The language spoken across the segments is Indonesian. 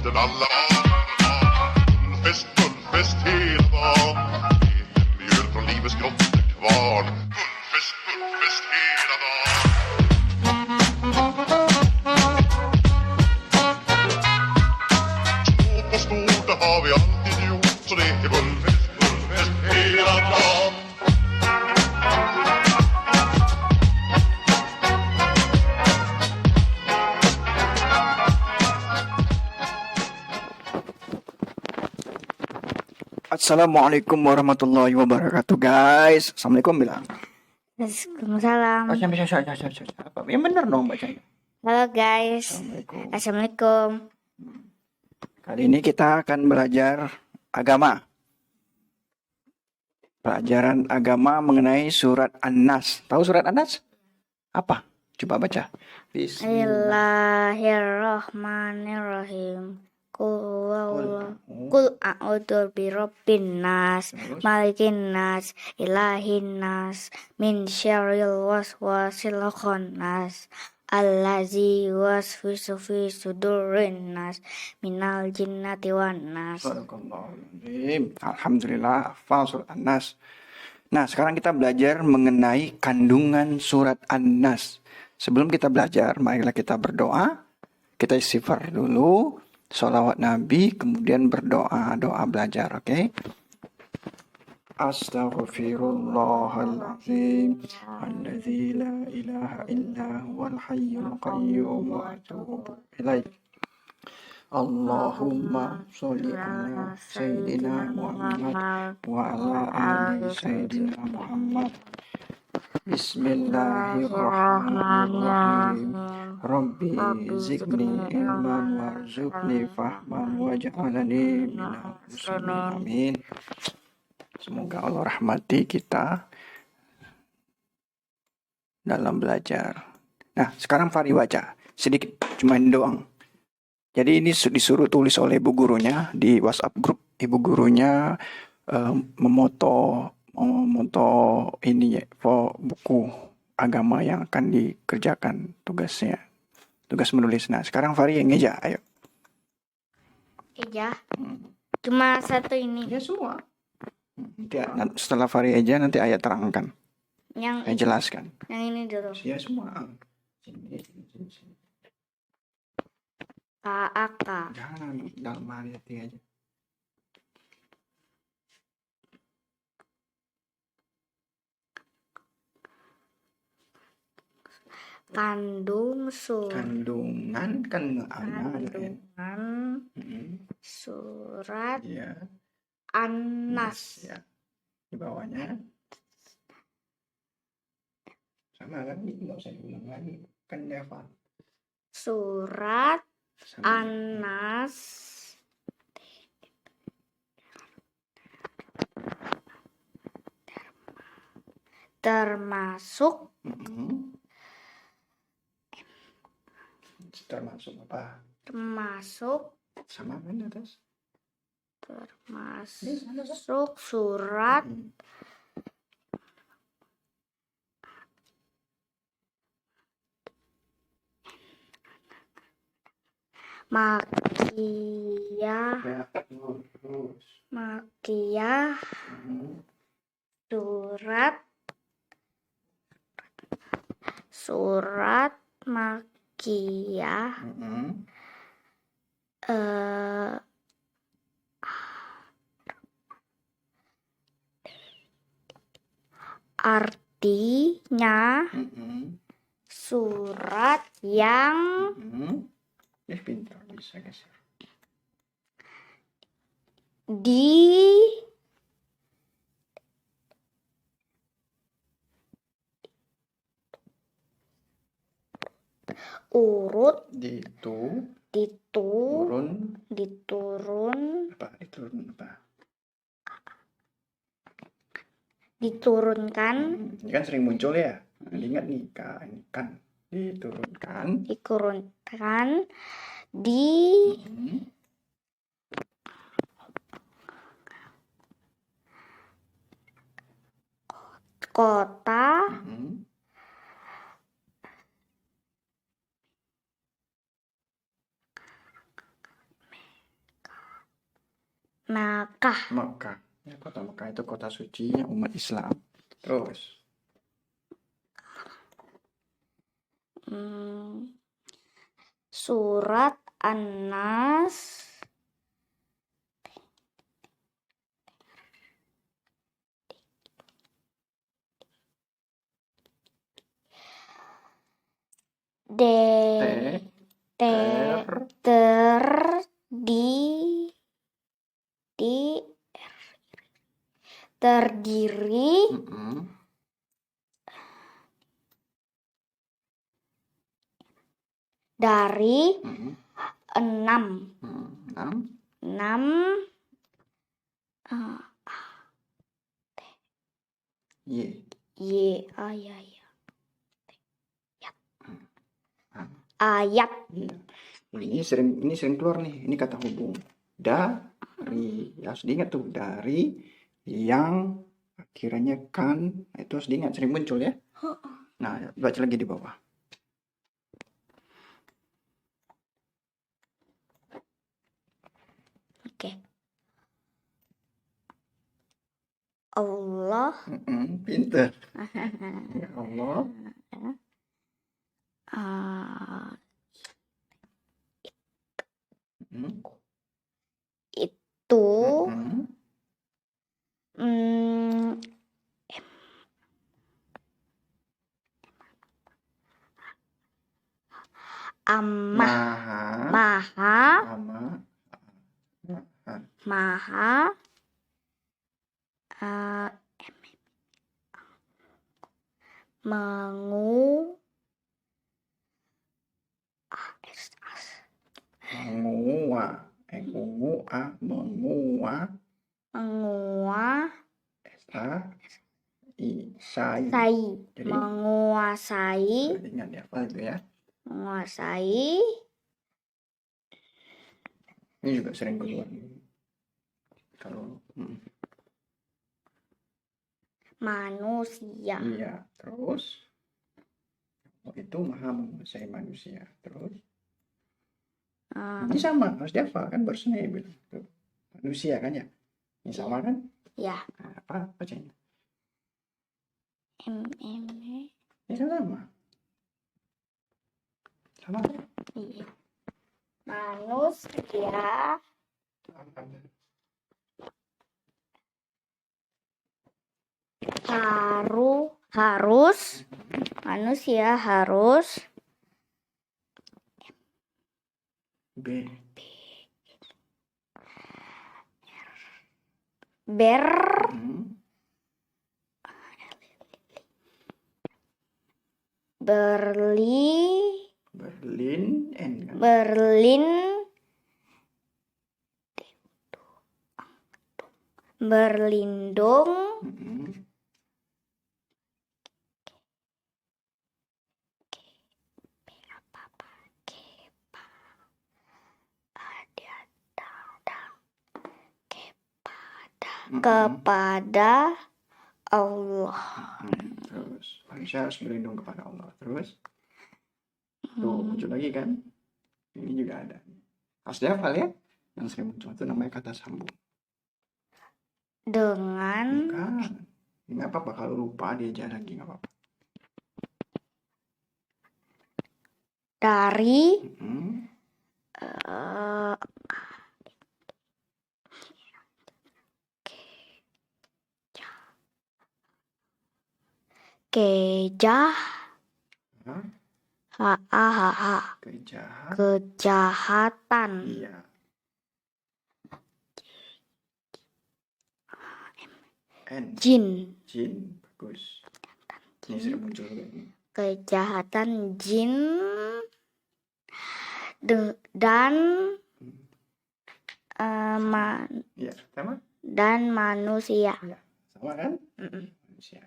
festen alla fullfest hela dagen. Mjöl från livets grottekvarn. Fullfest hela dagen. Stort på stort, det har vi alltid gjort. Så det är fullfest hela dagen. Assalamualaikum warahmatullahi wabarakatuh, guys. Assalamualaikum bilang. Waalaikumsalam. Apa? Yang benar dong bacanya. Halo guys. Assalamualaikum. Assalamualaikum. Kali ini kita akan belajar agama. Pelajaran agama mengenai surat An-Nas. Tahu surat An-Nas? Apa? Coba baca. Bismillahirrahmanirrahim. Kul a'udzu birabbin nas, malikin nas, ilahin nas, min syarril waswasil khannas, allazi waswisu fi sudurin nas, minal jinnati wan nas. Alhamdulillah, hafal surat An-Nas. Nah, sekarang kita belajar mengenai kandungan surat An-Nas. Sebelum kita belajar, marilah kita berdoa. Kita istighfar dulu, sholawat Nabi, kemudian berdoa, doa belajar, oke? Astaghfirullahaladzim, alladzi la ilaha illa huwal hayyul qayyum wa atubu ilaih. Allahumma sholli ala sayyidina Muhammad wa ala ali sayyidina Muhammad. Bismillahirrahmanirrahim. Rabbi zidni ilman warzuqni fahman waj'alni minal muslimin. Amin. Semoga Allah rahmati kita dalam belajar. Nah, sekarang Fari baca sedikit, cuma ini doang. Jadi ini disuruh tulis oleh ibu gurunya di WhatsApp grup. Ibu gurunya memoto ini ya, buku agama yang akan dikerjakan tugasnya. Tugas menulis. Nah, sekarang Fari yang ngeja, ayo. Eja. Cuma satu ini. Ya semua. Nanti setelah Fari eja nanti ayat terangkan. Saya jelaskan. Yang ini dulu. Ya semua. KAK. Jangan dalam ayat aja. Kandungan surat ya. An-Nas. Ya. Di bawahnya sama kan, nggak usah diulang lagi kan, Devan. Surat Sama. An-Nas termasuk apa? Termasuk Sama kan atas? Termasuk surat Makiyah. Surat Makiyah. Artinya surat yang pintar bisa geser. diturunkan. Ini kan sering muncul ya. Ingat nih, kan diturunkan di kota Mekah. Mekah. Ya, kota Mekah itu kota suci umat Islam. Terus. Surat An-Nas. Te- ter- terdiri Mm-mm. dari Mm-mm. 6 Enam. Ye. ayat. Iya. Ini sering keluar nih. Ini kata hubung. Dari. Ya, harus diingat tuh. Dari yang akhirnya kan. Itu harus diingat. Sering muncul ya. Nah, baca lagi di bawah. Oke. Allah. Pinter. Ya Allah. Itu maha menguasai. Ingat ya, apa itu ya? Menguasai. Ini juga sering keluar. Kalau manusia. Iya, terus itu maha menguasai manusia. Terus ini sama, harus dihafal kan, barusan saya bilang tuh. Manusia kan ya? Ini sama kan? Ya. Nah, apa bacanya? Ini kan sama. Sama kan? iya. Manusia harus berlindung kepada Allah. Terus manusia harus berlindung kepada Allah. Terus tuh muncul lagi kan? Ini juga ada. Harus dihafal ya. Yang sering muncul itu namanya kata sambung. Dengan Bukan. Nggak apa-apa kalau lupa diajar lagi, nggak apa-apa. dari kejahatan. Iya. Jin. Bagus. Ini sering muncul juga ini. Kejahatan jin dan dan manusia. Ya, sama kan? Manusia.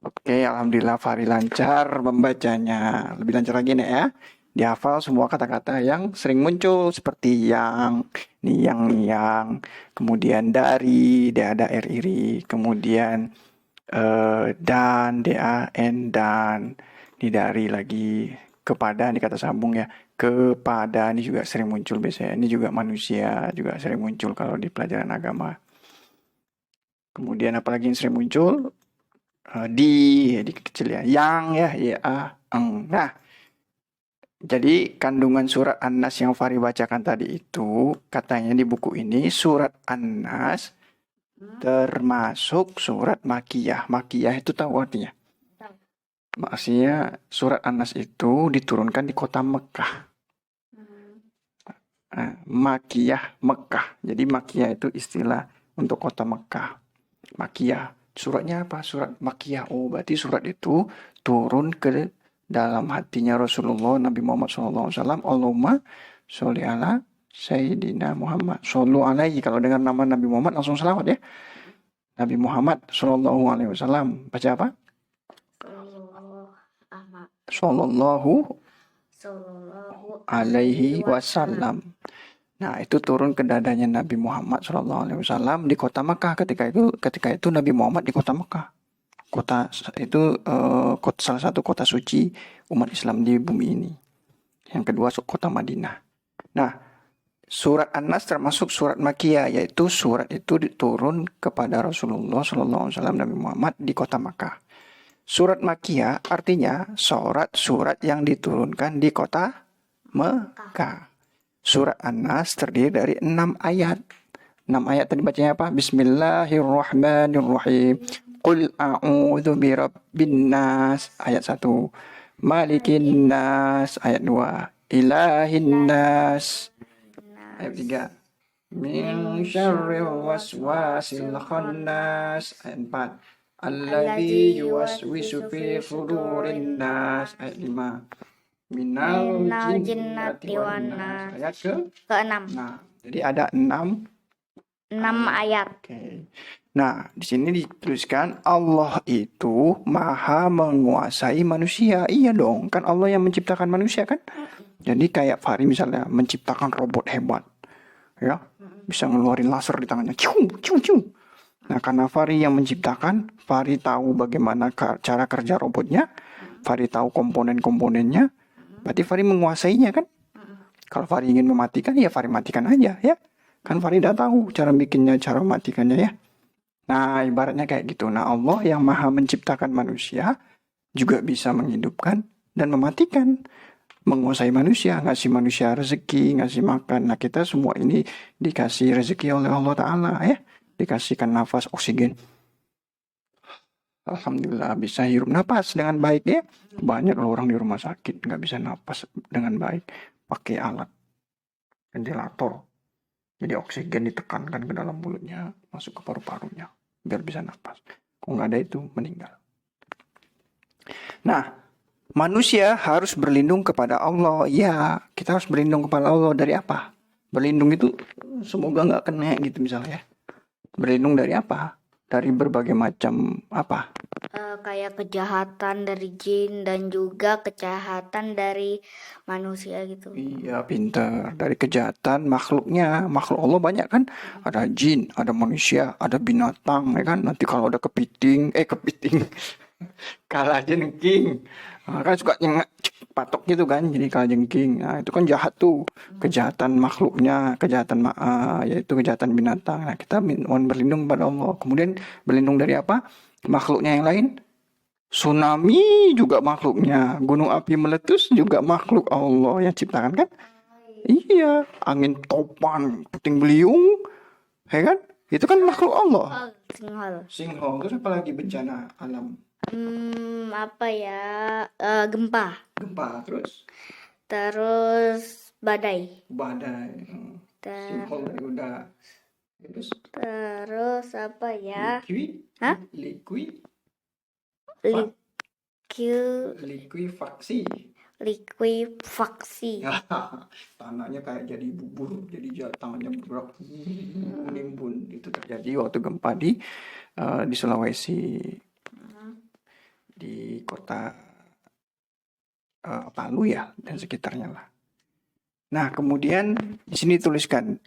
Oke, alhamdulillah Fahri lancar membacanya. Lebih lancar lagi nih ya. Dihafal semua kata-kata yang sering muncul seperti yang, niang, kemudian dari, ada r iri, kemudian dan, dan, ini dari lagi, kepada, ini kata sambung ya, kepada, ini juga sering muncul biasanya. Ini juga manusia juga sering muncul kalau di pelajaran agama. Kemudian apalagi yang sering muncul? Di kecil ya. Yang ya, eng. Nah, jadi kandungan surat An-Nas yang Fahri bacakan tadi itu, katanya di buku ini surat An-Nas termasuk surat Makiyah. Makiyah itu tahu artinya? Maksudnya surat An-Nas itu diturunkan di kota Mekah. Makiyah, Mekah. Jadi Makiyah itu istilah untuk kota Mekah. Makiyah. Suratnya apa? Surat Makiyah. Oh, berarti surat itu turun ke dalam hatinya Rasulullah Nabi Muhammad SAW. Allahumma sholli ala Sayyidina Muhammad. Shollu alaihi. Kalau dengar nama Nabi Muhammad langsung salawat ya. Nabi Muhammad SAW. Baca apa? Sallallahu alaihi wasallam. Nah, itu turun ke dadanya Nabi Muhammad SAW di kota Mekah. Ketika itu Nabi Muhammad di kota Mekah. Kota itu salah satu kota suci umat Islam di bumi ini. Yang kedua kota Madinah. Nah, surat An-Nas termasuk surat Makiyah, yaitu surat itu diturun kepada Rasulullah SAW Nabi Muhammad di kota Mekah. Surat Makiyah artinya surat yang diturunkan di kota Mekah. Surat An-Nas terdiri dari 6 ayat. 6 ayat tadi bacanya apa? Bismillahirrahmanirrahim. Qul a'udzu birabbin nas ayat 1. Malikin nas ayat 2. Ilahin nas ayat 3. Min syarril waswasil khannas ayat 4. Alladzi yuwaswisu fi sudurin nas ayat 5. Minal jinnati wan nas ayat ke-6. Nah, jadi ada 6 ayat. Oke. Nah, di sini dituliskan Allah itu maha menguasai manusia. Iya dong, kan Allah yang menciptakan manusia kan? Jadi kayak Fahri misalnya menciptakan robot hebat. Ya, bisa ngeluarin laser di tangannya. Cium, cium, cium. Nah, karena Fahri yang menciptakan, Fahri tahu bagaimana cara kerja robotnya, Fahri tahu komponen-komponennya, berarti Fahri menguasainya kan? Kalau Fahri ingin mematikan, ya Fahri matikan aja ya. Kan Fahri udah tahu cara bikinnya, cara mematikannya ya. Nah, ibaratnya kayak gitu. Nah, Allah yang maha menciptakan manusia juga bisa menghidupkan dan mematikan. Menguasai manusia, ngasih manusia rezeki, ngasih makan. Nah, kita semua ini dikasih rezeki oleh Allah Ta'ala ya. Dikasihkan nafas oksigen. Alhamdulillah bisa hirup napas dengan baik ya. Banyak orang di rumah sakit nggak bisa napas dengan baik. Pakai alat ventilator. Jadi oksigen ditekankan ke dalam mulutnya, masuk ke paru-parunya, biar bisa napas. Kalau nggak ada itu, meninggal. Nah, manusia harus berlindung kepada Allah. Ya, kita harus berlindung kepada Allah dari apa? Berlindung itu semoga nggak kena gitu misalnya. Berlindung dari apa? Dari berbagai macam apa? Kayak kejahatan dari jin dan juga kejahatan dari manusia gitu. Iya, pintar. Dari kejahatan makhluknya. Makhluk Allah banyak kan? Ada jin, ada manusia, ada binatang, ya kan? Nanti kalau ada kepiting, kalajengking. Kan suka patok gitu kan, jadi kalajengking. Nah, itu kan jahat tuh. Kejahatan makhluknya, yaitu kejahatan binatang. Nah, kita mohon berlindung pada Allah. Kemudian berlindung dari apa? Makhluknya yang lain. Tsunami juga makhluknya. Gunung api meletus juga makhluk Allah yang ciptakan kan? Iya, angin topan, puting beliung, ya kan? Itu kan makhluk Allah. Singhol. Terus apa lagi bencana alam? Apa ya? Gempa. Terus badai. Singhol tadi udah. Terus apa ya? Likuifaksi. Tanahnya kayak jadi bubur, jadi tanahnya bergerak menimbun. Itu terjadi waktu gempa di Sulawesi, di kota Palu ya dan sekitarnya lah. Nah, kemudian di sini tuliskan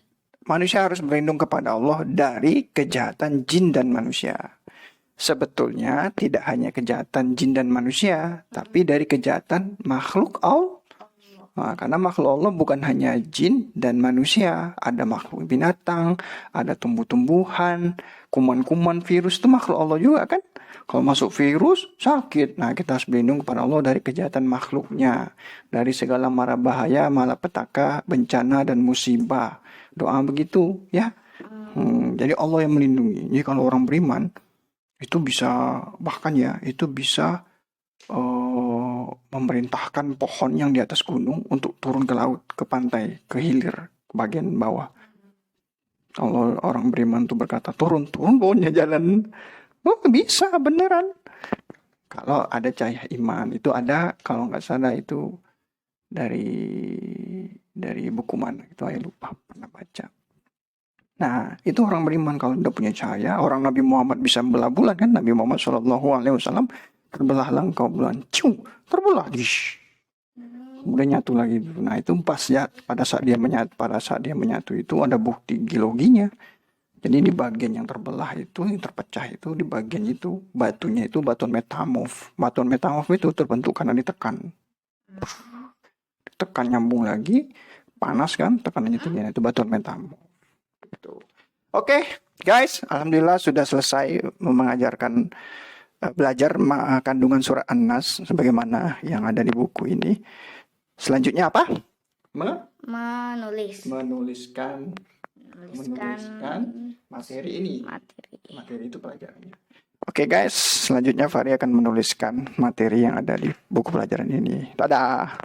manusia harus berlindung kepada Allah dari kejahatan jin dan manusia. Sebetulnya tidak hanya kejahatan jin dan manusia, tapi dari kejahatan makhluk Nah, karena makhluk Allah bukan hanya jin dan manusia, ada makhluk binatang, ada tumbuh-tumbuhan, kuman-kuman, virus itu makhluk Allah juga kan. Kalau masuk virus sakit, nah kita harus berlindung kepada Allah dari kejahatan makhluknya, dari segala mara bahaya, malapetaka, bencana dan musibah. Doa begitu ya. Jadi Allah yang melindungi. Jadi kalau orang beriman itu bisa, bahkan ya itu bisa memerintahkan pohon yang di atas gunung untuk turun ke laut, ke pantai, ke hilir, ke bagian bawah. Kalau orang beriman tuh berkata turun pohonnya jalan, oh bisa beneran. Kalau ada cahaya iman itu ada, kalau nggak salah itu dari buku mana itu saya lupa, pernah baca. Nah itu orang beriman kalau udah punya cahaya. Orang Nabi Muhammad bisa belah bulan kan, Nabi Muhammad SAW terbelahlah engkau bulan, terbelah, kemudian nyatu lagi. Nah itu pas ya, pada saat dia menyatu itu ada bukti geologinya. Jadi di bagian yang terbelah itu, yang terpecah itu, di bagian itu batunya itu batuan metamorf. Batuan metamorf itu terbentuk karena ditekan nyambung lagi, panas kan, tekanannya tinggi, itu batuan metamorf. Oke, guys, alhamdulillah sudah selesai mengajarkan belajar kandungan surat An-Nas sebagaimana yang ada di buku ini. Selanjutnya apa? Menuliskan materi ini. Materi itu pelajarannya. Oke guys, selanjutnya Fahri akan menuliskan materi yang ada di buku pelajaran ini. Dadah.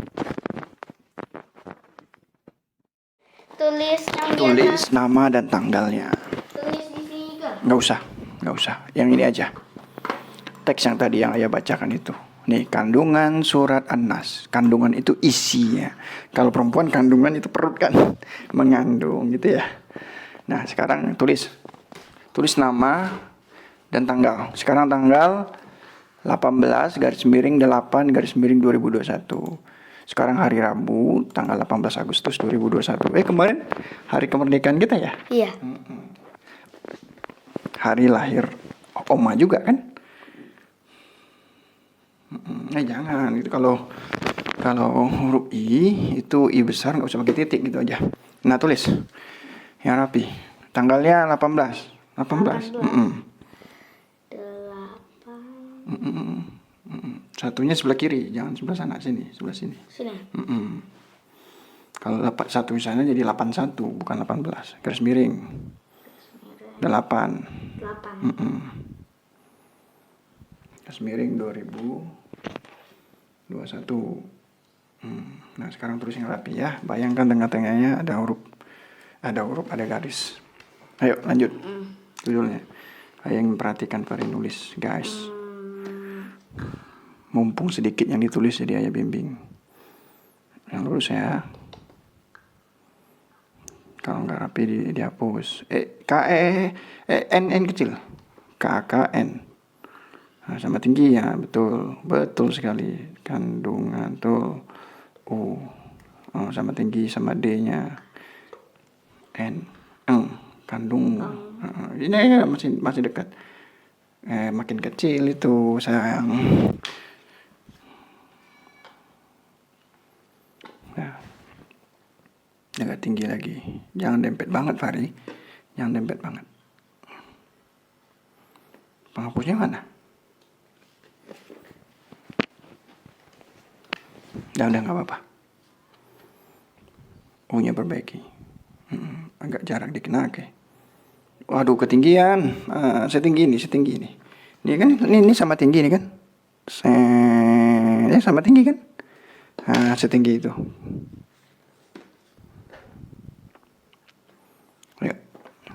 Tulis nama dan tanggalnya. Tulis di sini kan? Nggak usah. Yang ini aja. Teks yang tadi yang ayah bacakan itu. Nih, kandungan surat An-Nas. Kandungan itu isinya. Kalau perempuan kandungan itu perut kan. Mengandung gitu ya. Nah, sekarang tulis nama dan tanggal. Sekarang tanggal 18/8/2021. Sekarang hari Rabu, tanggal 18 Agustus 2021. Kemarin hari kemerdekaan kita ya? Iya. Hari lahir Oma juga kan? Jangan itu kalau huruf I itu I besar nggak usah pakai titik gitu aja. Nah tulis yang rapi. Tanggalnya 18. 18. Satunya sebelah kiri, jangan sebelah sana, sebelah sini. Kalau satu sana jadi 81, bukan 18. Garis miring. 8. Garis miring 2021. Nah sekarang tulis yang rapi ya. Bayangkan tengah-tengahnya ada huruf, ada garis. Ayo lanjut. Judulnya. Ayo yang perhatikan Fahri nulis, guys. Mumpung sedikit yang ditulis jadi ayah bimbing. Yang lurus ya. Kalau nggak rapi dihapus. N kecil. KKN. Nah, sama tinggi ya, betul sekali. Kandungan tuh sama tinggi sama D-nya. Kandung. Ini masih dekat. Makin kecil itu sayang. Agak tinggi lagi. Jangan dempet banget Fahri. Jangan dempet banget. Penghapusnya mana? Udah gak apa-apa. U-nya perbaiki. Agak jarak dikit. Oke. Waduh ketinggian. Setinggi ini. Ini kan ini sama tinggi ini kan. Sama tinggi kan. Setinggi itu.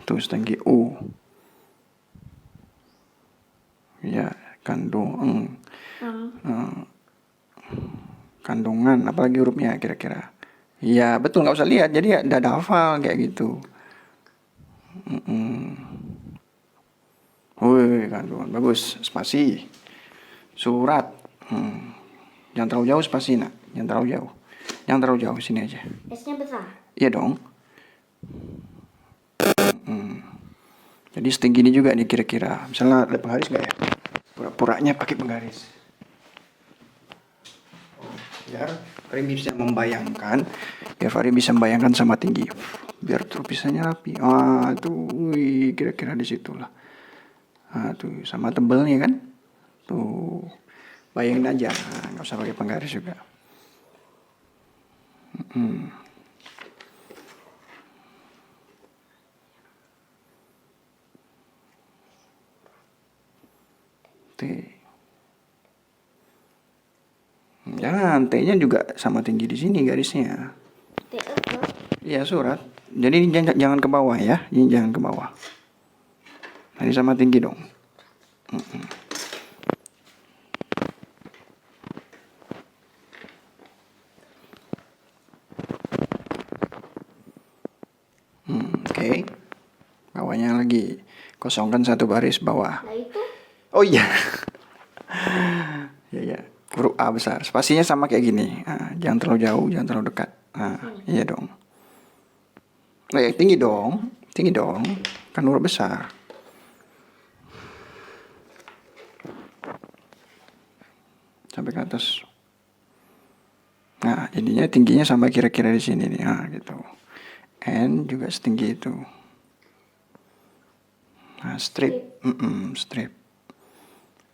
Tuh setinggi U. Ya, kandungan, apalagi hurufnya kira-kira. Ya, betul, nggak usah lihat. Jadi udah hafal kayak gitu. Wih, kandungan bagus. Spasi. Surat. Jangan terlalu jauh spasi, nak. Jangan terlalu jauh, sini aja. S-nya besar. Iya dong. Jadi setinggi ini juga nih kira-kira. Misalnya ada penggaris nggak ya? Pura-puranya pakai penggaris. biar Fahri bisa membayangkan, sama tinggi, biar tulisannya rapi. Tuh, kira-kira di situ lah. Tuh sama tebelnya kan, tuh bayangin aja, nggak usah pakai penggaris juga. Jangan, T-nya juga sama tinggi di sini garisnya. Iya, surat. Jadi ini jangan ke bawah ya. Ini jangan ke bawah. Ini sama tinggi dong. Oke. Bawahnya lagi. Kosongkan satu baris bawah. Nah itu Oh iya. Ya. Huruf A besar. Spasinya sama kayak gini. Jangan terlalu jauh, jangan terlalu dekat. Iya dong. Tinggi dong. Tinggi dong. Kan huruf besar. Sampai ke atas. Nah, ininya tingginya sampai kira-kira di sini nih. Gitu. N juga setinggi itu. Nah, strip. Strip.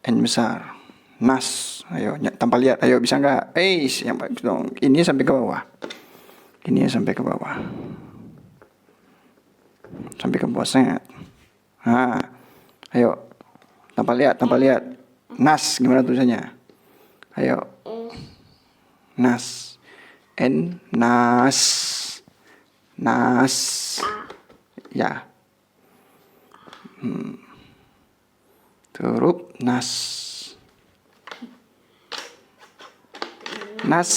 N besar. Nas, ayo tanpa lihat, ayo bisa nggak? Yang dong. Ini sampai ke bawah. Ini sampai ke bawah. Sampai ke bawah set. Ayo tanpa lihat. Nas gimana tulisannya? Ayo. Nas. N nas. Nas. Ya. Huruf nas. Nas.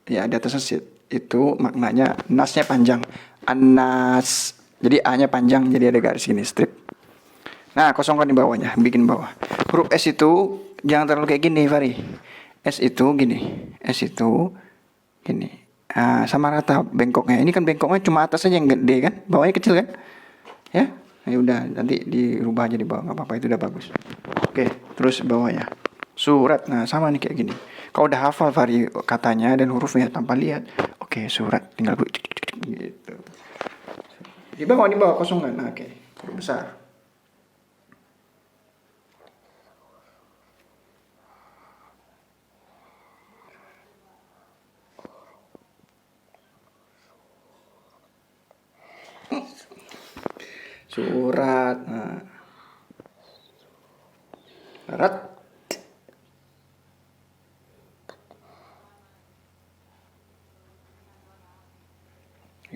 Ya, di atas strip. Itu maknanya nasnya panjang. Anas. Jadi A-nya panjang, jadi ada garis gini strip. Nah, kosongkan di bawahnya, bikin bawah. Huruf S itu jangan terlalu kayak gini, Fahri. S itu gini. S itu gini. Sama rata bengkoknya. Ini kan bengkoknya cuma atas aja yang gede kan, bawahnya kecil kan? Ya. Ya udah, nanti dirubah aja di bawah, nggak apa-apa, itu udah bagus. Oke, terus bawahnya surat. Nah, sama nih kayak gini. Kau udah hafal Fahri katanya dan hurufnya tanpa lihat. Oke, surat tinggal gitu. Di bawah kosongan. Nah, oke, huruf besar. Surat. Rat.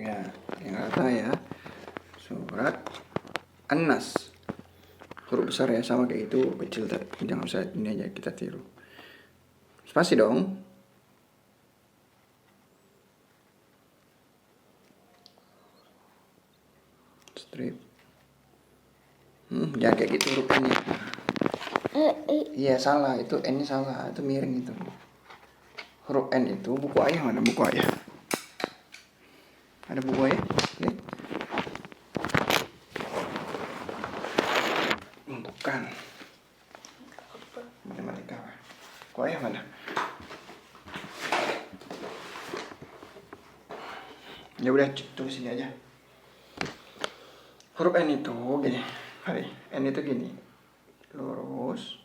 Ya, yang rata ya. Surat. Anas. Huruf besar ya, sama kayak itu, kecil. Jangan usah ini aja kita tiru. Spasi dong. Strip. Jangan kayak gitu huruf N-nya. Iya salah, itu N-nya salah, itu miring itu. Huruf N itu buku ayah mana buku ayah? Ada buku ayah? Lihat. Bukan. Matematika. Buku ayah mana? Ya udah tulis sini aja. Huruf N itu gini, Hari. N itu gini, lurus,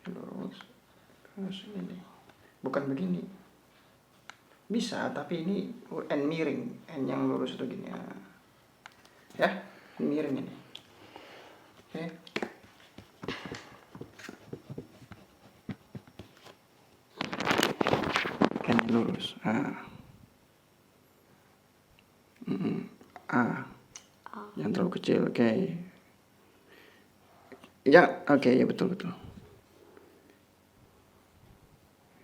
terus ini, bukan begini. Bisa, tapi ini N miring, N yang lurus itu gini ya, miring ini. Oke. N lurus. Yang terlalu kecil, oke. Ya, oke, ya betul.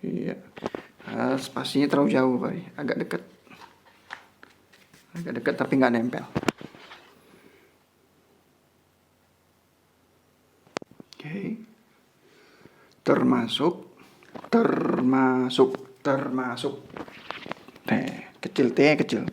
Iya. Spasinya terlalu jauh, Pak. Agak dekat tapi nggak nempel. Oke. Termasuk. T kecil.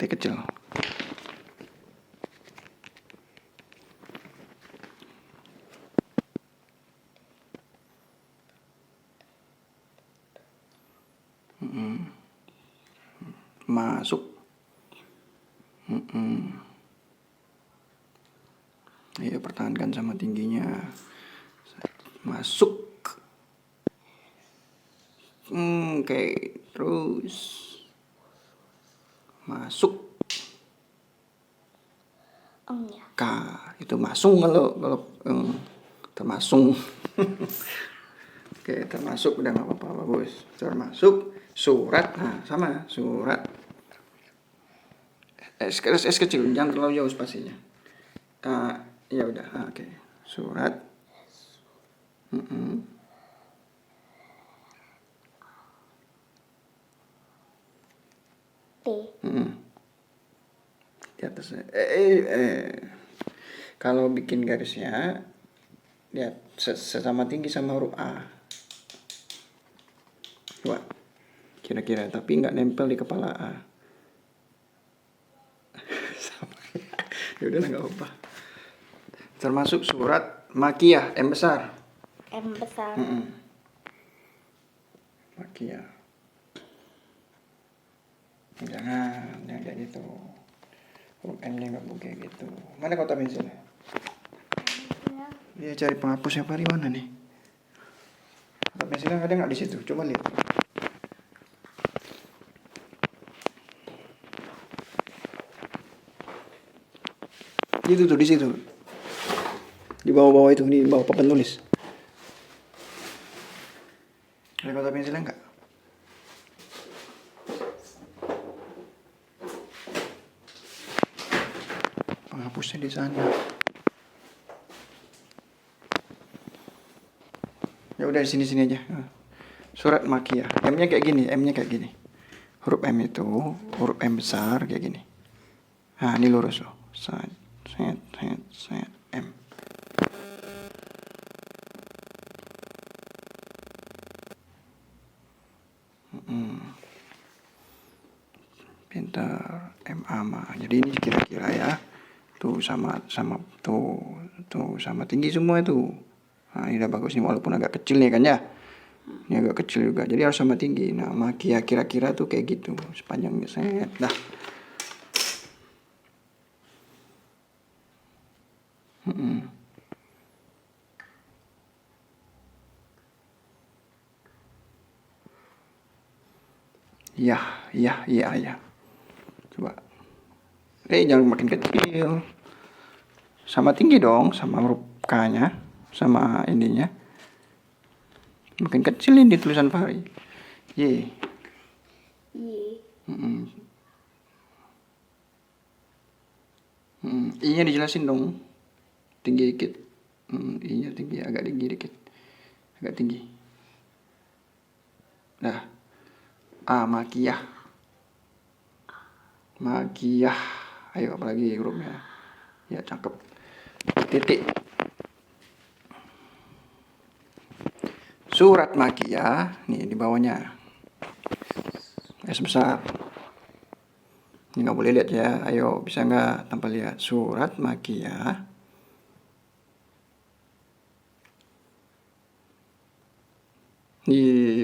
masuk. Ayo pertahankan sama tingginya. Masuk. Oke, terus masuk. Ya. K itu masuk kalau termasuk. Oke, termasuk udah nggak apa-apa, bagus. Termasuk surat, nah sama surat. S kecil, jangan terlalu jauh spasinya. Ya udah, oke. Surat. T. Di atas. Kalau bikin garisnya, lihat sesama tinggi sama huruf A. Coba, kira-kira, tapi nggak nempel di kepala A. Sama. Ya udah nggak apa-apa. Termasuk surat Makiyah, M besar. M besar. Makiyah. Jangan kayak gitu. Huruf M-nya nggak boleh kayak gitu. Mana kotak pensilnya? Dia cari penghapusnya Fahri mana nih? Kotak pensilnya ada nggak di situ? Coba lihat. Itu tuh di situ. Di bawah-bawah itu, di bawah papan tulis. Ada kotak pensilnya nggak? Penghapusnya di sana. Ya udah di sini aja. Surat Makiyah. M-nya kayak gini. Huruf M itu huruf M besar kayak gini. Nah, ini lurus loh. Set M. Pintar M ama. Jadi ini kira-kira ya. Tuh sama tuh sama tinggi semua itu. Nah, ini udah bagus nih walaupun agak kecil nih kan ya. Ini agak kecil juga. Jadi harus sama tinggi. Nah, Makiyah kira-kira tuh kayak gitu. Sepanjangnya set dah. Iya. Coba. Jangan makin kecil. Sama tinggi dong, sama huruf K-nya, sama ininya. Makin kecil ini tulisan Fahri. Y. I-nya dijelasin dong. Tinggi dikit. I-nya tinggi, agak tinggi dikit. Agak tinggi. Dah. A, Makiyah. Ayo apalagi hurufnya. Ya cakep. Titik. Surat Makiyah. Nih di bawahnya. S besar. Ini nggak boleh lihat ya. Ayo bisa nggak tanpa lihat. Surat Makiyah.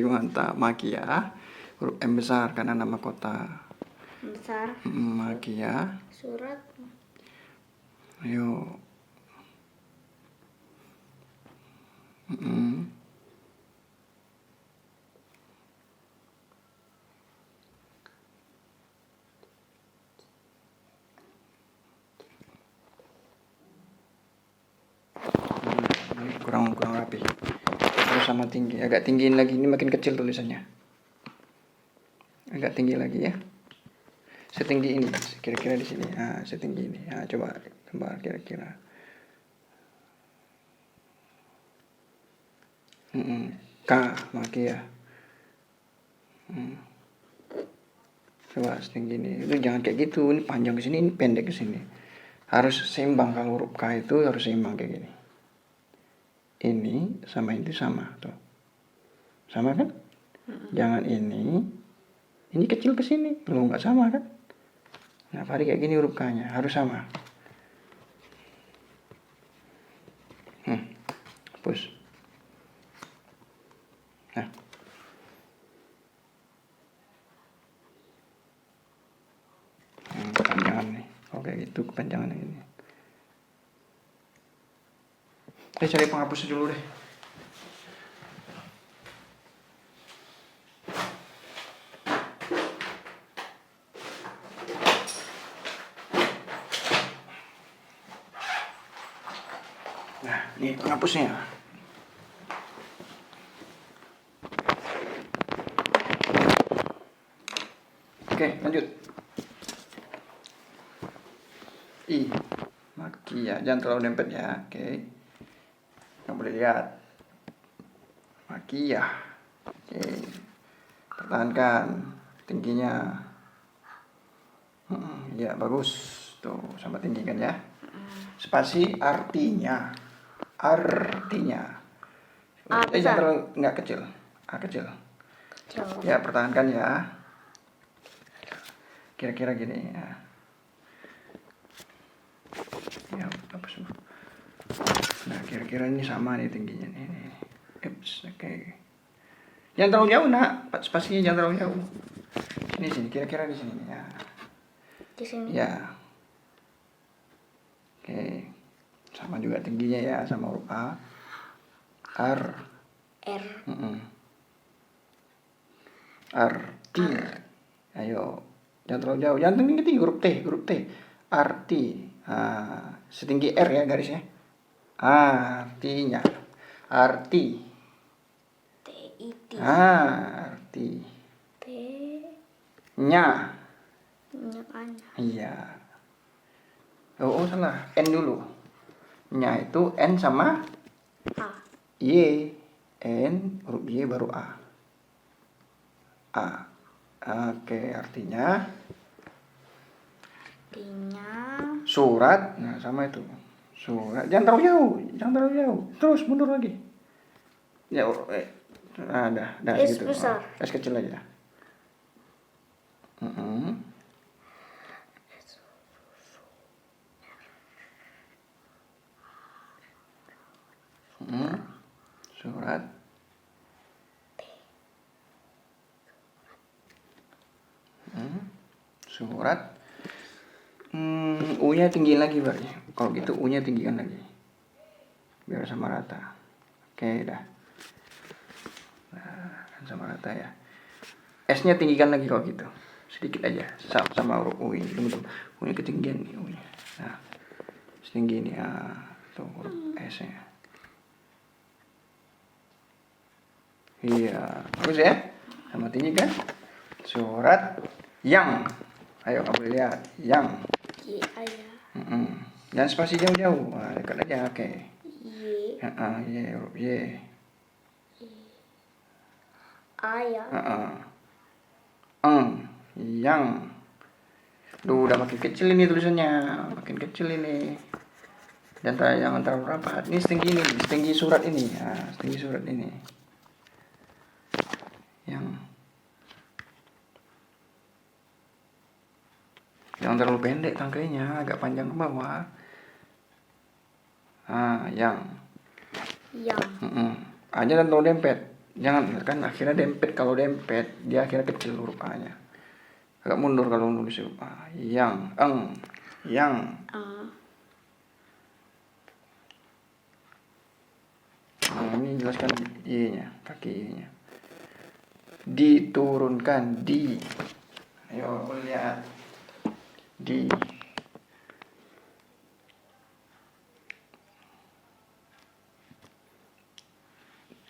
Mantap. Makiyah. Huruf M besar karena nama kota. Besar. Makiyah. Surat. Ayo. Kurang rapi. Terus sama tinggi. Agak tinggiin lagi. Ini makin kecil tulisannya. Agak tinggi lagi ya. Setinggi ini. Kira-kira di sini. Nah, setinggi ini. Nah, coba gambar kira-kira. K, Makiyah. Coba setinggi ini. Itu jangan kayak gitu. Ini panjang ke sini, ini pendek ke sini. Harus seimbang. Kalau huruf K itu harus seimbang kayak gini. Ini sama itu sama tuh. Sama kan? Jangan ini kecil ke sini. Lu nggak sama kan? Nah, Fahri kayak gini huruf K-nya harus sama. Hapus. Nah. Oke, itu kepanjangan ini. Cari penghapusnya dulu deh. Nah, ini penghapusnya. Oke, lanjut. Makia, jangan terlalu dempet ya. Oke. Nggak boleh lihat. Makia. Oke. Pertahankan tingginya. Ya, bagus. Tuh, sama tinggi kan ya. Spasi artinya. Jangan terlalu nggak kecil. Kecil. Ya, pertahankan ya. Kira-kira gini ya. Ya, apa semua. Nah, kira-kira ini sama nih tingginya nih. Oke. Jangan terlalu jauh, nak. Spasinya jangan terlalu jauh. Sini, kira-kira di sini ya. Di sini. Ya. Oke. Sama juga tingginya ya, sama huruf A. R. Arti. Ayo. Jangan terlalu jauh. Jangan tinggi, huruf T. Arti. Setinggi R ya garisnya. Artinya. Arti. T-I-T. Arti. T. Nya. Nya. Iya. Oh, salah. N dulu. Nya itu N sama A. Y. N, huruf Y baru A. Oke, artinya surat. Nah, sama itu. Surat. Jangan terlalu jauh. Terus mundur lagi. Ya, dah S gitu. besar. S kecil aja. Surat. Surat. U-nya tinggi lagi berarti. Kalau gitu U-nya tinggikan lagi. Biar sama rata. Oke, dah. Nah, sama rata ya. S-nya tinggikan lagi kalau gitu. Sedikit aja. Sama huruf U ini. Tunggu. U-nya ketinggian nih U-nya. Nah, setinggi ini. Tuh huruf S-nya. Iya, bagus ya. Sama tinggi kan? Surat yang. Ayo kamu lihat yang. Jangan spasi jauh-jauh. Dekat aja, oke. Y. Huruf Y. Ya. Yang. Udah makin kecil ini tulisannya. Makin kecil ini. Dan jangan terlalu rapat. Ini setinggi ini. Setinggi surat ini. Setinggi surat ini. Yang. Jangan terlalu pendek tangkainya, agak panjang ke bawah. Yang. A-nya dan terlalu dempet. Jangan, kan akhirnya dempet. Kalau dempet, dia akhirnya kecil huruf A-nya. Agak mundur kalau nulis huruf A. Yang. Yang. Ini jelaskan Y-nya, kaki Y-nya. Diturunkan, di. Ayo, lihat. Di.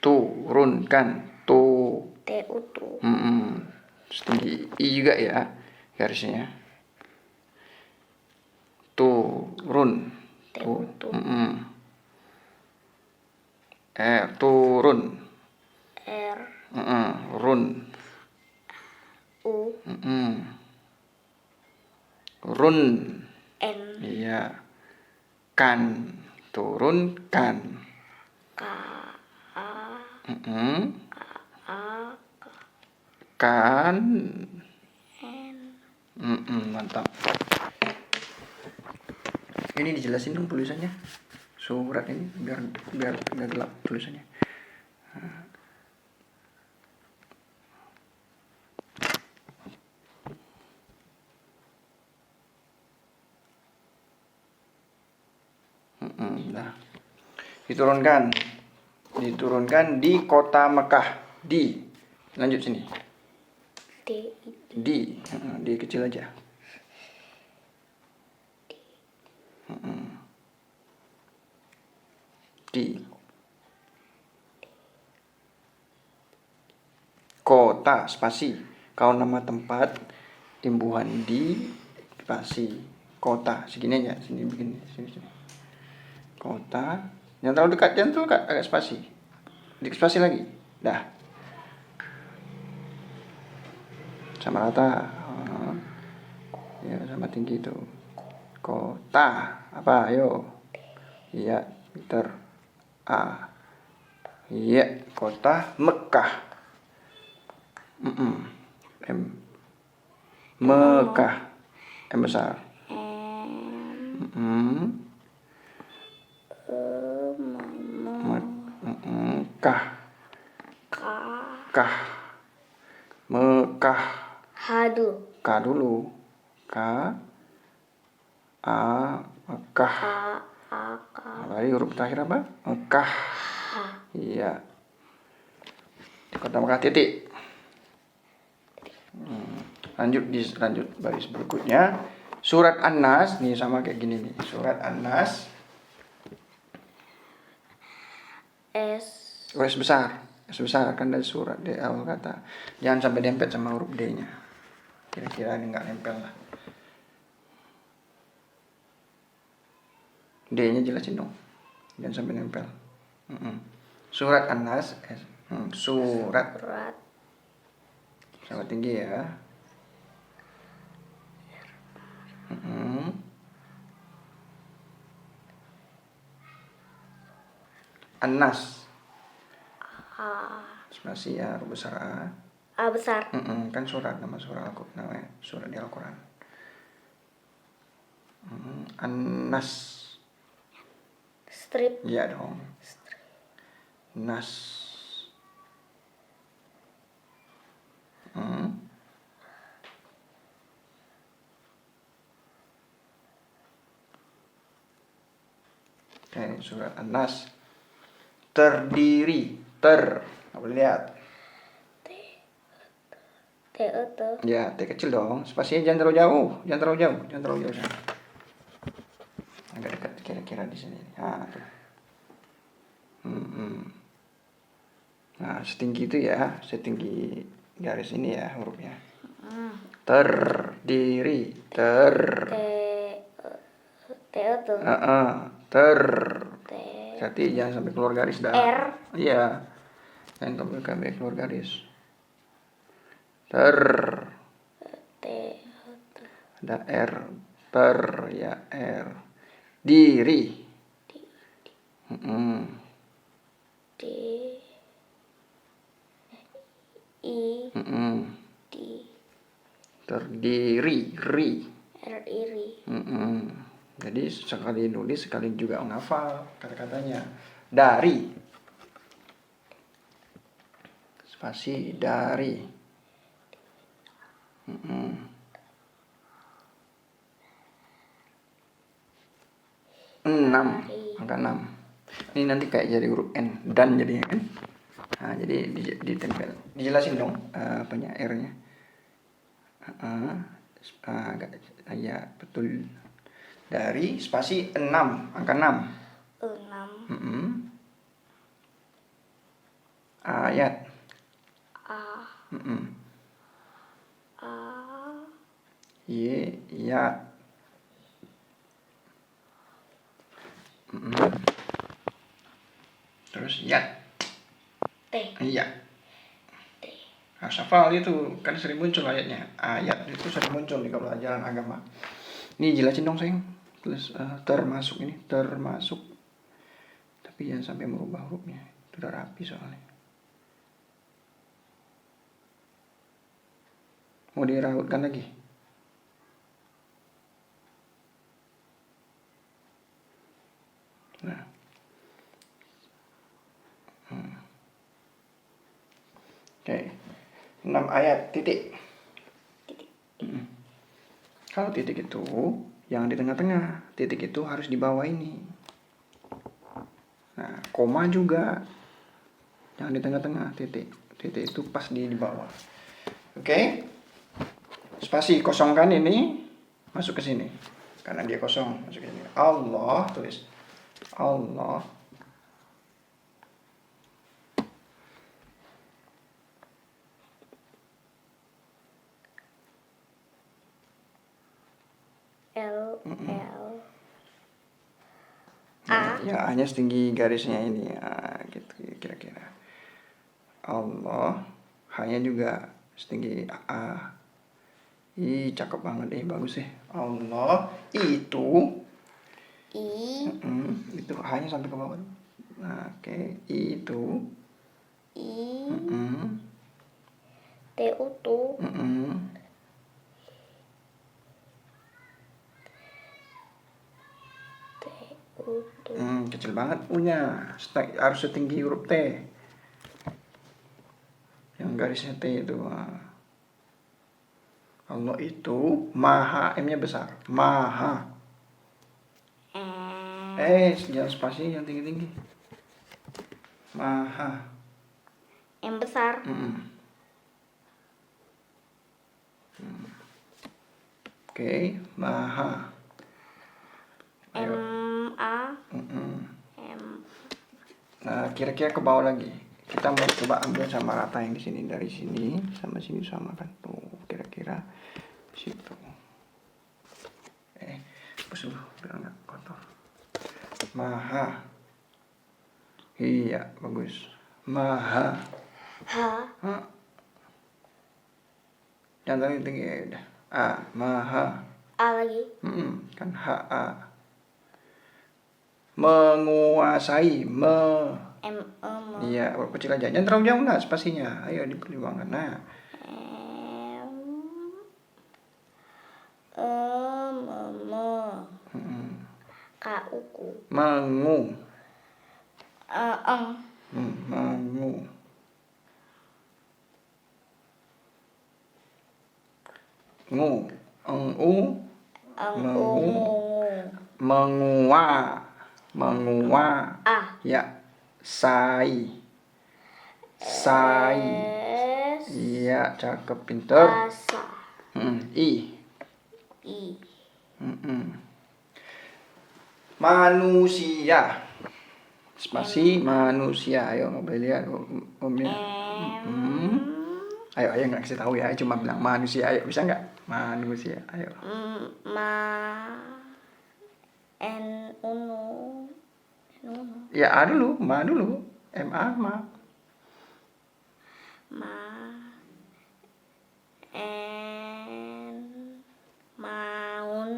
Turunkan, T-U-T. Setinggi I juga ya garisnya. Turun. T-U-T. Turun. R. Run. U. Run. N. Iya. Kan. Turunkan. K. A. Kan. N. Mantap. Ini dijelasin dong tulisannya. Surat ini biar nggak gelap tulisannya. Nah, diturunkan di kota Mekah. Lanjut sini. Di kecil aja. Di kota spasi. Kalau nama tempat imbuhan di spasi kota segini aja, sini begini, sini. Kota, jangan terlalu dekat, agak spasi. Dikit spasi lagi. Dah. Sama rata. Ya, sama tinggi itu. Kota apa? Ayo. Iya, Peter. A. Iya, kota Mekah. M. Mekah. M besar. Kah. Kah. Mekah. K dulu. K. A. Mekah. Lagi huruf terakhir apa? Mekah. Iya. Kota Mekah titik. Lanjut baris berikutnya. Surat An-Nas nih sama kayak gini nih. Surat An-Nas. S besar. S besar kan dari surat di awal kata. Jangan sampai dempet sama huruf D-nya. Kira-kira ini nggak nempel lah. D-nya jelasin dong. Jangan sampai nempel. Surat An-Nas. Surat. Sangat tinggi ya. An-Nas. Spasi ya, huruf besar A. A besar. Kan surat, nama surat di Al-Quran. An-Nas. Strip. Iya dong. Nas. Oke, surat An-Nas. Terdiri. Nggak boleh lihat. Ya, T kecil dong. Spasinya jangan terlalu jauh. Jangan terlalu jauh. Agak dekat kira-kira di sini. Nah, tuh. Nah, setinggi itu ya. Setinggi garis ini ya hurufnya. Terdiri. Hati jangan sampai keluar garis dah. R. Iya. Jangan sampai keluar garis. Ada R. Ya R. Diri. Terdiri. Ri. Jadi sekali nulis sekali juga menghafal kata-katanya. Dari. Spasi dari. 6. Angka 6. Ini nanti kayak jadi huruf N. Dan jadinya kan. Nah, jadi ditempel. Dijelasin dong apanya R-nya. Ya, betul. Dari spasi 6, angka 6. Ayat. Ya. Terus ya. Iya. Harus hafal itu, kan sering muncul ayatnya. Ayat itu sering muncul di kalau ajaran agama. Ini jelasin dong sayang. Terus termasuk ini, termasuk. Tapi jangan sampai merubah hurufnya. Itu udah rapi soalnya. Mau dirautkan lagi. Nah. Oke. 6 ayat titik. Kalau titik itu jangan di tengah-tengah. Titik itu harus di bawah ini. Nah, koma juga. Jangan di tengah-tengah, titik. Titik itu pas di bawah. Oke. Spasi kosongkan ini, masuk ke sini. Karena dia kosong, masuk ke sini. Allah, tulis. Allah. L Ya, hanya setinggi garisnya ini. Gitu kira-kira. Allah. Hanya juga setinggi A. Ih, cakep banget. Bagus sih. Allah. Itu. I Itu hanya sampai ke bawah. Nah, oke. Itu. I T U T Kecil banget punya. Harus setinggi huruf T. Yang garisnya T itu. Allah itu maha, M-nya besar. Maha. Jangan spasi yang tinggi-tinggi. Maha. M besar. Oke, maha. Ayo. M Nah, kira-kira ke bawah lagi. Kita mau coba ambil sama rata yang di sini, dari sini sama sini sama kan. Tuh, kira-kira situ. Hapus dulu biar nggak kotor. Maha. Iya, bagus. Maha. H Jangan terlalu tinggi ya udah. Maha. A lagi. Kan HA. Menguasai. Iya, kecil aja. Jangan terlalu jauh lah spasinya. Ayo dipertimbangkan. Nah. K-U-Ku. Mengu. Eng. Mengu. Ngu. Engu. Mengu. Mengua. A. Ya. Sai. S. Iya, cakep, pinter. Asa. I. I. Manusia. Spasi manusia. Ayo, nggak boleh lihat omnya. Ayo nggak kasih tahu ya. Cuma bilang manusia. Ayo, bisa nggak? Manusia. Ayo. Ya, A dulu. Ma dulu. M-A, ma.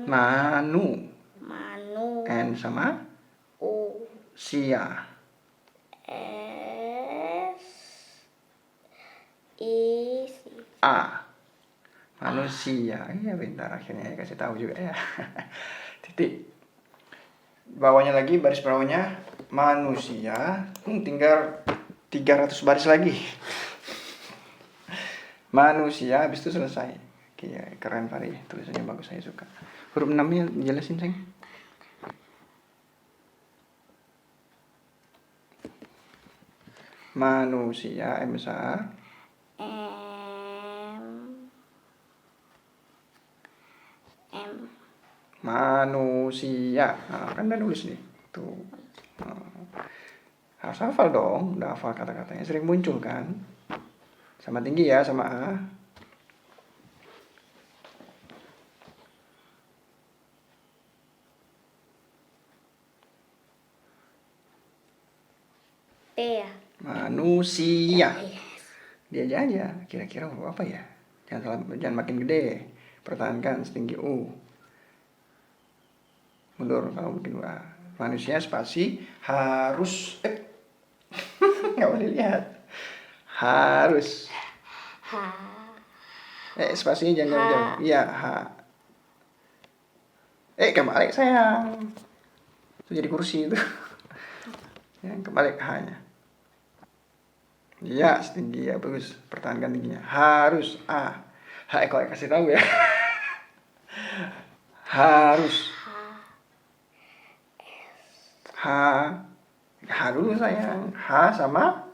Manu. N sama U. sia. S. I. A. Manusia. Iya, bentar akhirnya kasih tahu juga ya. Titik. Bawahnya lagi, baris bawahnya manusia. Tinggal 300 baris lagi. Manusia, habis itu selesai. Oke, keren Fari, tulisannya bagus, saya suka. Huruf 6-nya jelasin, sayang. Manusia, M besar. Manusia. Nah, kan udah nulis nih. Tuh. Harus hafal dong. Udah hafal kata-katanya. Sering muncul kan. Sama tinggi ya, sama A. P ya. Manusia. Dia aja. Kira-kira apa ya? Jangan makin gede. Pertahankan setinggi U. Mundur kalau bikin A. Manusia spasi harus. Nggak boleh lihat. Harus. Spasinya jangan jauh-jauh. Iya, H. Kebalik sayang. Itu jadi kursi itu. Ya, kebalik H-nya. Iya, setinggi ya, bagus. Pertahankan tingginya. Harus A. Kalau kasih tahu ya. Harus. H. H dulu sayang. H sama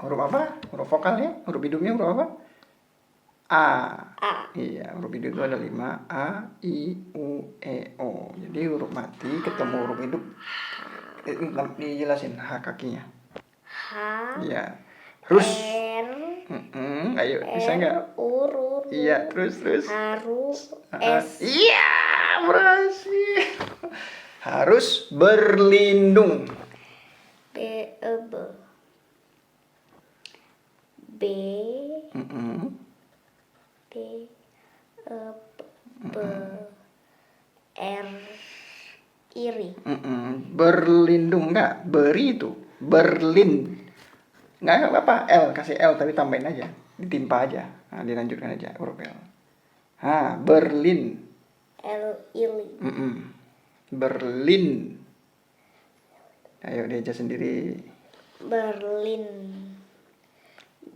huruf apa? Huruf vokalnya, huruf hidupnya huruf apa? A. A. Iya, huruf hidup itu ada 5. A, I, U, E, O. Jadi huruf mati ketemu huruf hidup. Dijelasin H kakinya. H. Iya. Terus. R. Ayo, bisa nggak? Urut. Iya, terus. Haru. S. Iya, berhasil. Harus berlindung. B. B. D. B. R. Iri. Berlindung nggak? Beri itu. Berlin. Nggak apa-apa. L, kasih L tapi tambahin aja. Ditimpa aja. Nah, dilanjutkan aja huruf L. Berlin. L. Ili. Berlin. Ayo dia aja sendiri. Berlin.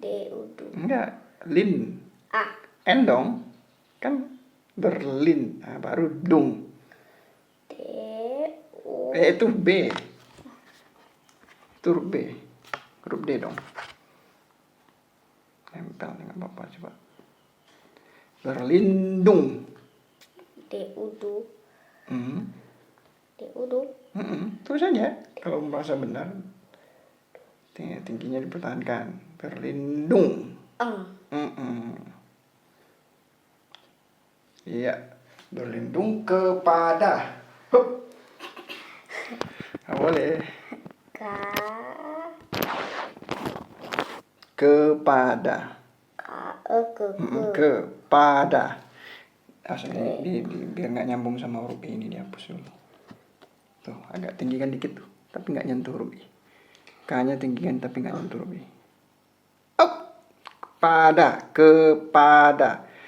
D. Udu. Enggak. Lin. A. N dong. Kan Berlin. Nah, baru dung. D. U. Itu B. Itu huruf B. Huruf D dong. Nempel nggak apa-apa coba. Berlindung. D. Udu. Hmm. D. Udu. Terus aja. Kalau merasa benar, tingginya dipertahankan. Berlindung. Iya. Berlindung kepada. Hup. Nggak boleh. Kepada. Kepada. Asal biar nggak nyambung sama huruf I ini dihapus dulu. Tuh, agak tinggikan dikit tuh, tapi nggak nyentuh huruf I. K-nya tinggikan tapi nggak nyentuh huruf I. Kepada.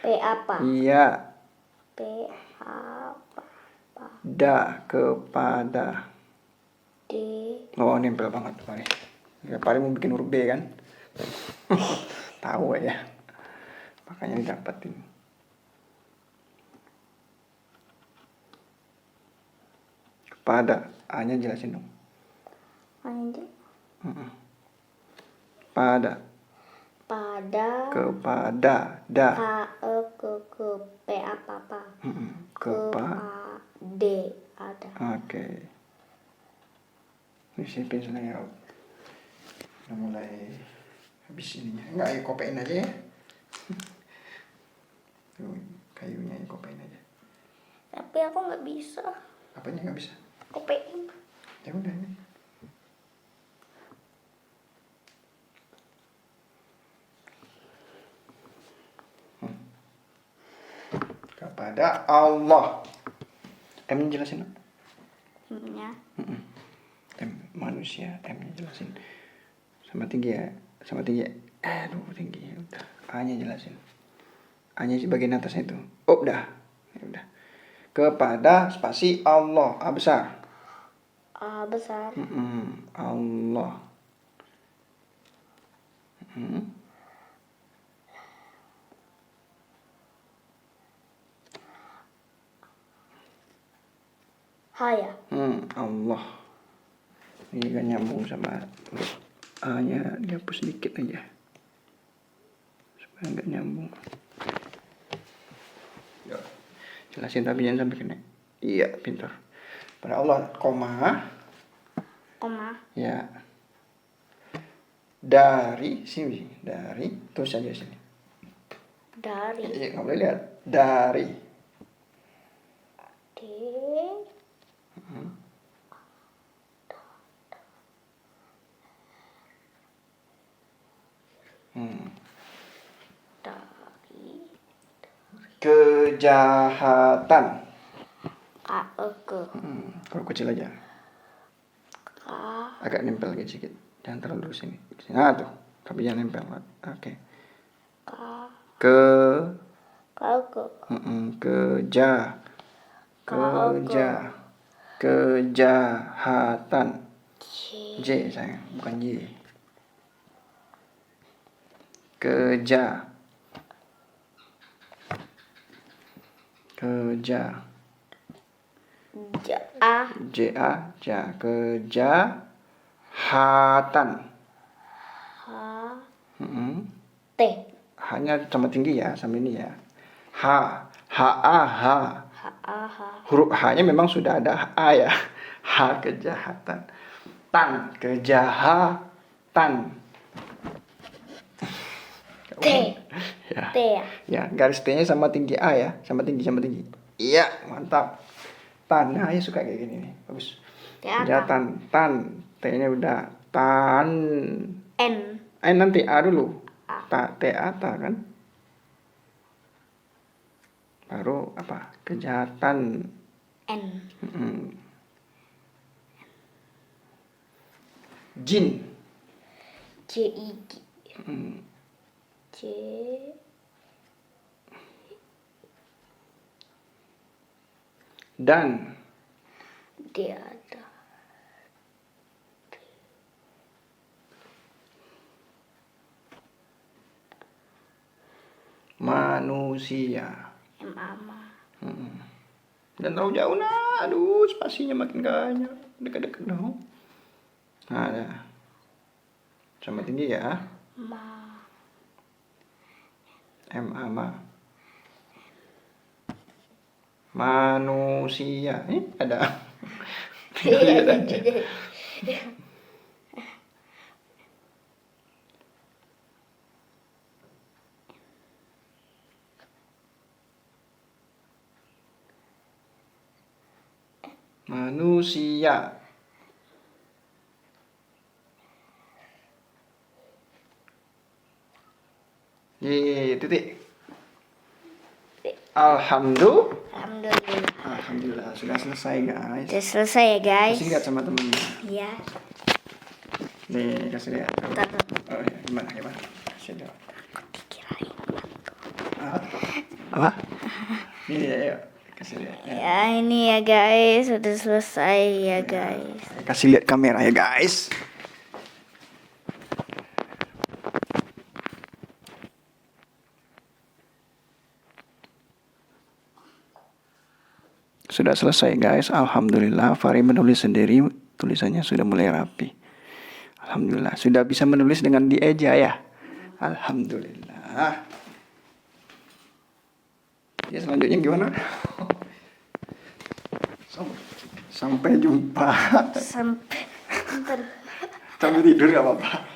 P apa? Iya. P apa? Kepada. D. Oh, nempel banget tuh Pari. Ya, Pari mau bikin huruf B kan? Tahu ya. Makanya didapetin. Kepada. A-nya jelasin dong. Pada. Kepada. Da. P apa? D. Ada. Oke. Ini sih pensilnya udah mulai habis ininya. Enggak, ayo kopein aja ya. Tuh, kayunya ayo kopein aja. Tapi aku nggak bisa. Apanya nggak bisa? Kopein. Ya udah ini. Kepada Allah. M jelasin. M-nya. M manusia, M-nya jelasin. Sama tinggi ya. Aduh, tinggi. Udah. A-nya jelasin. A-nya sih bagian atasnya itu. Oh, udah. Ya udah. Kepada spasi Allah. A besar. A besar. Allah. H ya. Allah. Ini kan nyambung sama A-nya, dihapus sedikit aja supaya nggak nyambung. Jelasin tapi jangan sampai kena. Iya, pintar. Pada Allah, koma. Ya. Dari sini, dari terus aja sini. Dari. Iya, nggak boleh lihat. Dari. D. Dari. Kejahatan. Kalau kecil aja. Agak nempel sedikit. Jangan terlalu sini. Nah tuh, tapi jangan nempel. Oke. Kejahatan. J sayang, bukan Y. Hatan. H Mm-mm. T Hanya sama tinggi ya, sama ini ya. H. H-A-H. H A H Huruf H-nya memang sudah ada A ya. H kejahatan. Tan, kejahatan. T Ya. T ya. Ya, garis T-nya sama tinggi A ya, sama tinggi. Iya, mantap. Tan, nah ya suka kayak gini nih, bagus. Kejahatan, tan. T-nya udah tan. N Nanti A dulu. T-A, ta kan. Baru apa? Kejahatan. N Jin. J I G J Dan. D ada Manusia. M A M A Dan terlalu jauh nah, aduh spasinya makin banyak, dekat-dekat dong. Nah, ada. Sama tinggi ya. Ma M-A-M-A. Manusia. Ada. Lihat aja. Manusia. Titik. Alhamdulillah sudah selesai guys. Udah selesai ya guys. Kasih lihat sama temennya. Iya. Nih kasih lihat. Bentar. Oh ya, gimana? Kasih lihat. Dikirain. Apa? Ini ya, kasih lihat. Ya ini ya guys, udah selesai ya guys. Kasih lihat kamera ya guys. Sudah selesai guys, alhamdulillah. Fari menulis sendiri, tulisannya sudah mulai rapi. Alhamdulillah, sudah bisa menulis dengan dieja ya. Alhamdulillah. Ya selanjutnya gimana? Sampai jumpa. Sampai tidur gak apa-apa.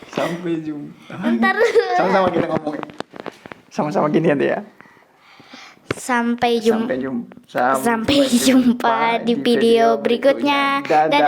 Sampai jumpa. Bentar. Sama-sama kita ngomongin. Sama-sama gini ya. Sampai jumpa Sampai jumpa di video berikutnya. Dadah.